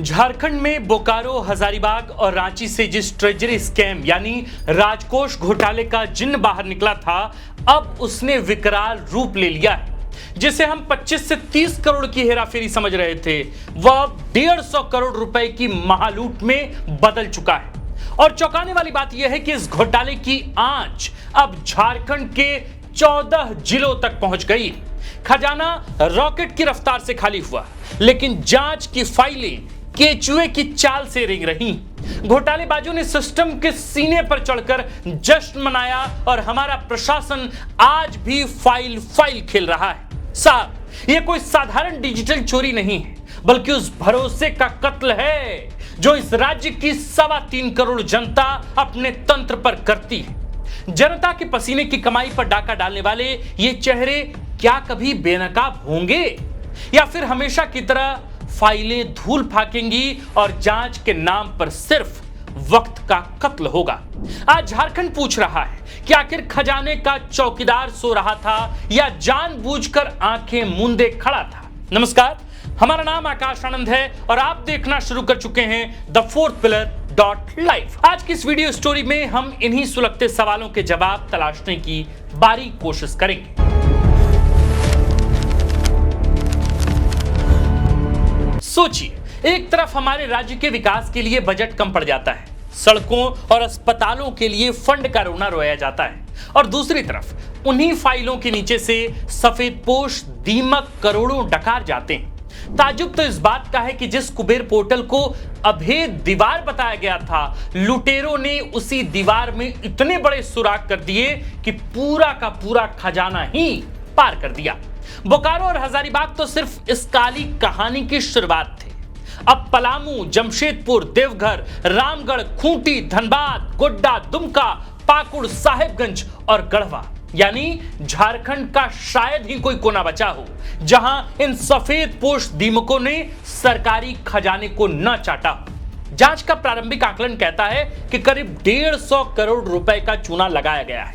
झारखंड में बोकारो, हजारीबाग और रांची से जिस ट्रेजरी स्कैम यानी राजकोष घोटाले का जिन्न बाहर निकला था, अब उसने विकराल रूप ले लिया है। जिसे हम 25 से 30 करोड़ की हेराफेरी समझ रहे थे, वह 150 करोड़ रुपए की महालूट में बदल चुका है। और चौंकाने वाली बात यह है कि इस घोटाले की आंच अब झारखंड के 14 जिलों तक पहुंच गई। खजाना रॉकेट की रफ्तार से खाली हुआ, लेकिन जांच की फाइलें केचुए की चाल से रेंग रही। घोटालेबाजों ने सिस्टम के सीने पर चढ़कर जश्न मनाया और हमारा प्रशासन आज भी फाइल खेल रहा है। साहब, यह कोई साधारण डिजिटल चोरी नहीं है, बल्कि उस भरोसे का कत्ल है जो इस राज्य की 3.25 करोड़ जनता अपने तंत्र पर करती है। जनता के पसीने की कमाई पर डाका डालने वाले ये चेहरे क्या कभी बेनकाब होंगे, या फिर हमेशा की तरह फाइलें धूल फाकेंगी और जांच के नाम पर सिर्फ वक्त का कत्ल होगा? आज झारखंड पूछ रहा है कि आखिर खजाने का चौकीदार सो रहा था या जानबूझकर आंखें मूंदे खड़ा था। नमस्कार, हमारा नाम आकाश आनंद है और आप देखना शुरू कर चुके हैं द फोर्थ पिलर .live। आज की इस वीडियो स्टोरी में हम इन्हीं सुलगते सवालों के जवाब तलाशने की बारीक कोशिश करेंगे। सोचिए, एक तरफ हमारे राज्य के विकास के लिए बजट कम पड़ जाता है, सड़कों और अस्पतालों के लिए फंड का रोना रोया जाता है, और दूसरी तरफ उन्हीं फाइलों के नीचे से सफेदपोश दीमक करोड़ों डकार जाते हैं। ताजुब तो इस बात का है कि जिस कुबेर पोर्टल को अभेद दीवार बताया गया था, लुटेरों ने उसी दीवार में इतने बड़े सुराख कर दिए कि पूरा का पूरा खजाना ही पार कर दिया। बोकारो और हजारीबाग तो सिर्फ इस काली कहानी की शुरुआत थे। अब पलामू, जमशेदपुर, देवघर, रामगढ़, खूंटी, धनबाद, गोड्डा, दुमका, पाकुड़, साहेबगंज और गढ़वा, यानी झारखंड का शायद ही कोई कोना बचा हो जहां इन सफेदपोश दीमकों ने सरकारी खजाने को न चाटा। जांच का प्रारंभिक आकलन कहता है कि करीब 150 करोड़ रुपए का चूना लगाया गया है।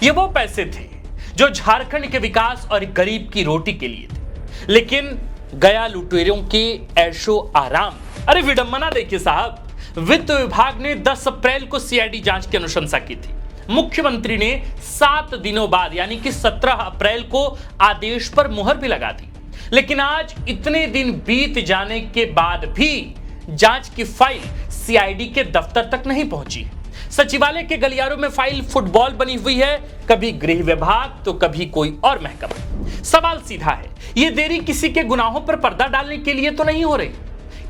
ये वो पैसे थे जो झारखंड के विकास और गरीब की रोटी के लिए थे, लेकिन गया लुटेरों के ऐशो आराम। अरे विडंबना देखिए साहब, वित्त विभाग ने 10 अप्रैल को सीआईडी जांच की अनुशंसा की थी। मुख्यमंत्री ने 7 दिनों बाद यानी कि 17 अप्रैल को आदेश पर मुहर भी लगा दी, लेकिन आज इतने दिन बीत जाने के बाद भी जांच की फाइल सीआईडी के दफ्तर तक नहीं पहुंची। सचिवालय के गलियारों में फाइल फुटबॉल बनी हुई है, कभी गृह विभाग तो कभी कोई और महकमा। सवाल सीधा है, यह देरी किसी के गुनाहों पर पर्दा डालने के लिए तो नहीं हो रही?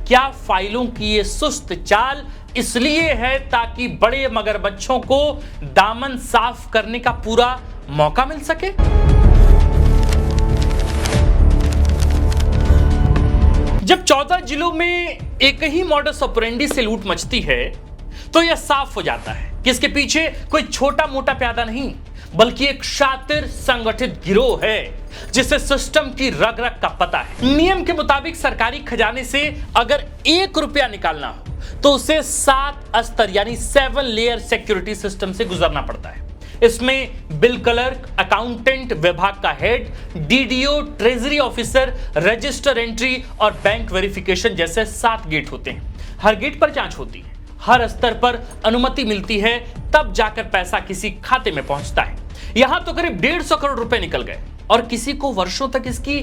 क्या फाइलों की ये सुस्त चाल इसलिए है ताकि बड़े मगरमच्छों को दामन साफ करने का पूरा मौका मिल सके? जब 14 जिलों में एक ही मॉडस ऑपरेंडी से लूट मचती है, तो यह साफ हो जाता है कि इसके पीछे कोई छोटा मोटा प्यादा नहीं, बल्कि एक शातिर संगठित गिरोह है जिसे सिस्टम की रग रग का पता है। नियम के मुताबिक सरकारी खजाने से अगर 1 रुपया निकालना हो तो उसे 7 स्तर यानी 7 लेयर सिक्योरिटी सिस्टम से गुजरना पड़ता है। इसमें बिल क्लर्क, अकाउंटेंट, विभाग का head, DDO, treasury officer, register entry और बैंक वेरिफिकेशन जैसे 7 गेट होते हैं। हर गेट पर जांच होती है, हर स्तर पर अनुमति मिलती है, तब जाकर पैसा किसी खाते में पहुंचता है। यहां तो करीब 150 करोड़ रुपए निकल गए और किसी को वर्षों तक इसकी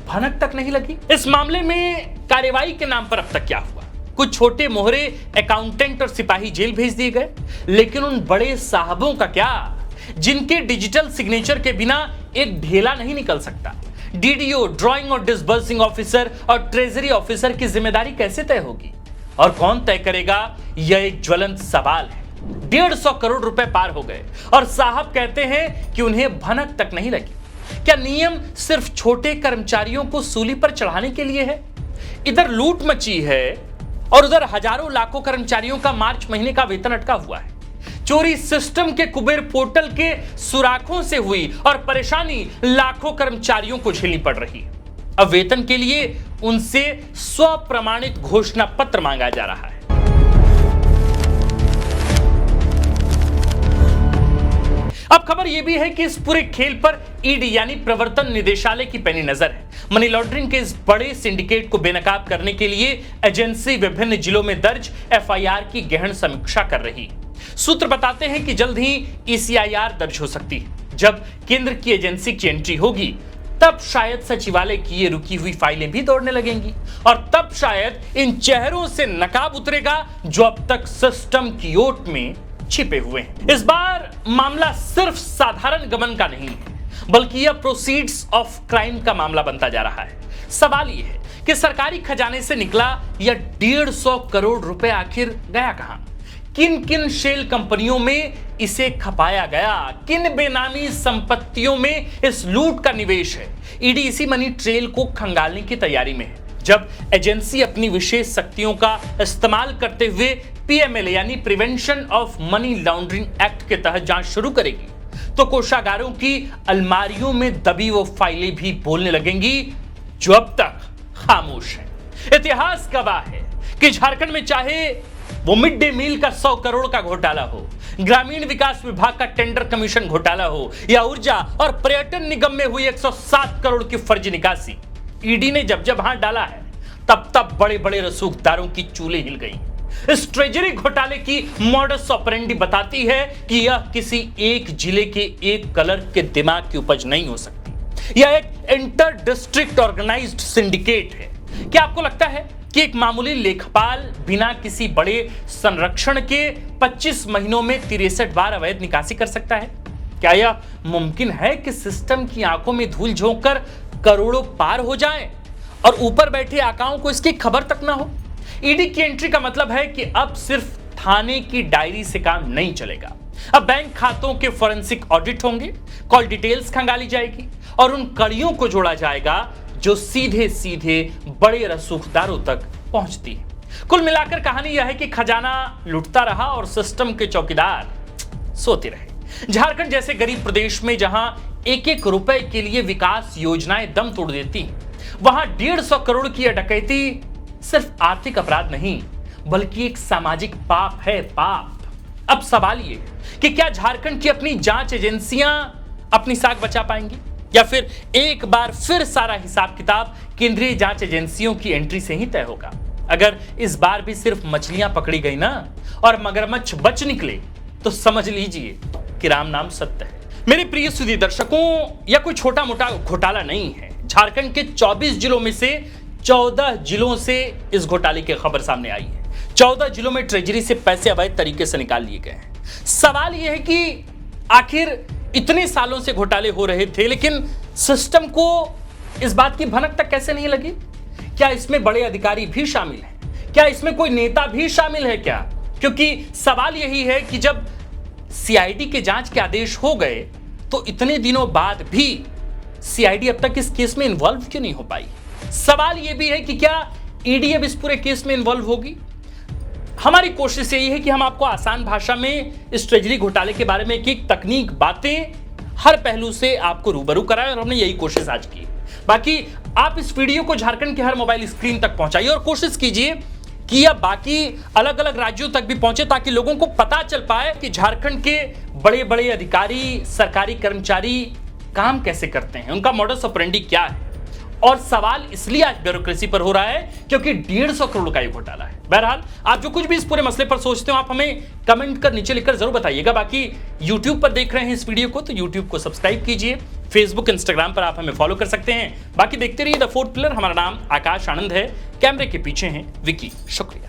भनक तक नहीं लगी। इस मामले में कार्रवाई के नाम पर अब तक क्या हुआ? कुछ छोटे मोहरे अकाउंटेंट और सिपाही जेल भेज दिए गए, लेकिन उन बड़े साहबों का क्या, जिनके डिजिटल सिग्नेचर के बिना एक ढेला नहीं निकल सकता? डीडीओ, ड्राइंग और डिसबर्सिंग ऑफिसर और ट्रेजरी ऑफिसर की जिम्मेदारी कैसे तय होगी और कौन तय करेगा? यह एक ज्वलंत सवाल है। 150 करोड़ रुपए पार हो गए और साहब कहते हैं कि उन्हें भनक तक नहीं लगी। क्या नियम सिर्फ छोटे कर्मचारियों को सूली पर चढ़ाने के लिए है? इधर लूट मची है और उधर हजारों लाखों कर्मचारियों का मार्च महीने का वेतन अटका हुआ है। चोरी सिस्टम के कुबेर पोर्टल के सुराखों से हुई और परेशानी लाखों कर्मचारियों को झेलनी पड़ रही है। अब वेतन के लिए उनसे स्वप्रमाणित घोषणा पत्र मांगा जा रहा है। अब खबर यह भी है कि इस पूरे खेल पर ईडी यानी प्रवर्तन निदेशालय की पैनी नजर है। मनी लॉन्ड्रिंग के इस बड़े सिंडिकेट को बेनकाब करने के लिए एजेंसी विभिन्न जिलों में दर्ज एफआईआर की गहन समीक्षा कर रही। सूत्र बताते हैं कि जल्द ही ईसीआईआर दर्ज हो सकती है। जब केंद्र की एजेंसी की एंट्री होगी तब शायद सचिवालय की ये रुकी हुई फाइलें भी दौड़ने लगेंगी और तब शायद इन चेहरों से नकाब उतरेगा जो अब तक सिस्टम की ओट में छिपे हुए हैं। इस बार मामला सिर्फ साधारण गबन का नहीं है, बल्कि यह प्रोसीड्स ऑफ क्राइम का मामला बनता जा रहा है। सवाल यह है कि सरकारी खजाने से निकला यह 150 करोड़ रुपए आखिर गया कहां? किन किन शेल कंपनियों में इसे खपाया गया? किन बेनामी संपत्तियों में इस लूट का निवेश है? ईडी इसी मनी ट्रेल को खंगालने की तैयारी में है। जब एजेंसी अपनी विशेष शक्तियों का इस्तेमाल करते हुए पीएमएलए यानी prevention of money laundering act के तहत जांच शुरू करेगी तो कोषागारों की अलमारियों में दबी वो फाइलें भी बोलने लगेंगी जो अब तक खामोश है। इतिहास गवाह है कि झारखंड में चाहे वो मिड डे मील का 100 करोड़ का घोटाला हो, ग्रामीण विकास विभाग का टेंडर कमीशन घोटाला हो या ऊर्जा और पर्यटन निगम में हुई 107 करोड़ की फर्जी निकासी, ईडी ने जब जब हाथ डाला है तब तब बड़े बड़े रसूखदारों की चूल्हे हिल गई। इस ट्रेजरी घोटाले की मॉडस ऑपरेंडी बताती है कि यह किसी एक जिले के एक कलर के दिमाग की उपज नहीं हो सकती। यह एक इंटर डिस्ट्रिक्ट ऑर्गेनाइज्ड सिंडिकेट है। क्या आपको लगता है कि एक मामूली लेखपाल बिना किसी बड़े संरक्षण के 25 महीनों में 63 बार अवैध निकासी कर सकता है? क्या यह मुमकिन है कि सिस्टम की आंखों में धूल झोंककर करोड़ों पार हो जाएं और ऊपर बैठे आकाओं को इसकी खबर तक ना हो? ईडी की एंट्री का मतलब है कि अब सिर्फ थाने की डायरी से काम नहीं चलेगा। अब बैंक खातों के फोरेंसिक ऑडिट होंगे, कॉल डिटेल्स खंगाली जाएगी और उन कड़ियों को जोड़ा जाएगा जो सीधे सीधे बड़े रसूखदारों तक पहुंचती है। कुल मिलाकर कहानी यह है कि खजाना लुटता रहा और सिस्टम के चौकीदार सोते रहे। झारखंड जैसे गरीब प्रदेश में जहां एक एक रुपए के लिए विकास योजनाएं दम तोड़ देती हैं, वहां 150 करोड़ की डकैती सिर्फ आर्थिक अपराध नहीं बल्कि एक सामाजिक पाप है, पाप। अब सवाल ये कि क्या झारखंड की अपनी जांच एजेंसियां अपनी साख बचा पाएंगी या फिर एक बार फिर सारा हिसाब किताब केंद्रीय जांच एजेंसियों की एंट्री से ही तय होगा? अगर इस बार भी सिर्फ मछलियां पकड़ी गई ना और मगरमच्छ बच निकले तो समझ लीजिए कि राम नाम सत्य है। मेरे प्रिय सुधी दर्शकों, यह कोई छोटा मोटा घोटाला नहीं है। झारखंड के 24 जिलों में से 14 जिलों से इस घोटाले की खबर सामने आई है। 14 जिलों में ट्रेजरी से पैसे अवैध तरीके से निकाल लिए गए हैं। सवाल यह है कि आखिर इतने सालों से घोटाले हो रहे थे लेकिन सिस्टम को इस बात की भनक तक कैसे नहीं लगी? क्या इसमें बड़े अधिकारी भी शामिल हैं? क्या इसमें कोई नेता भी शामिल है क्या? क्योंकि सवाल यही है कि जब सीआईडी के जांच के आदेश हो गए तो इतने दिनों बाद भी सीआईडी अब तक इस केस में इन्वॉल्व क्यों नहीं हो पाई? सवाल यह भी है कि क्या ईडी अब इस पूरे केस में इन्वॉल्व होगी? हमारी कोशिश यही है कि हम आपको आसान भाषा में इस ट्रेजरी घोटाले के बारे में एक तकनीक, बातें, हर पहलू से आपको रूबरू कराएं और हमने यही कोशिश आज की। बाकी आप इस वीडियो को झारखंड के हर मोबाइल स्क्रीन तक पहुंचाइए और कोशिश कीजिए कि यह बाकी अलग अलग राज्यों तक भी पहुंचे ताकि लोगों को पता चल पाए कि झारखंड के बड़े बड़े अधिकारी, सरकारी कर्मचारी काम कैसे करते हैं, उनका मॉडस ऑपरेंडी क्या है। और सवाल इसलिए आज ब्यूरोक्रेसी पर हो रहा है क्योंकि 150 करोड़ का ये घोटाला है। बहरहाल आप जो कुछ भी इस पूरे मसले पर सोचते हो आप हमें कमेंट कर नीचे लिखकर जरूर बताइएगा। बाकी YouTube पर देख रहे हैं इस वीडियो को तो YouTube को सब्सक्राइब कीजिए, Facebook, Instagram पर आप हमें फॉलो कर सकते हैं। बाकी देखते रहिए द फोर्थ पिलर। हमारा नाम आकाश आनंद है, कैमरे के पीछे हैं विकी। शुक्रिया।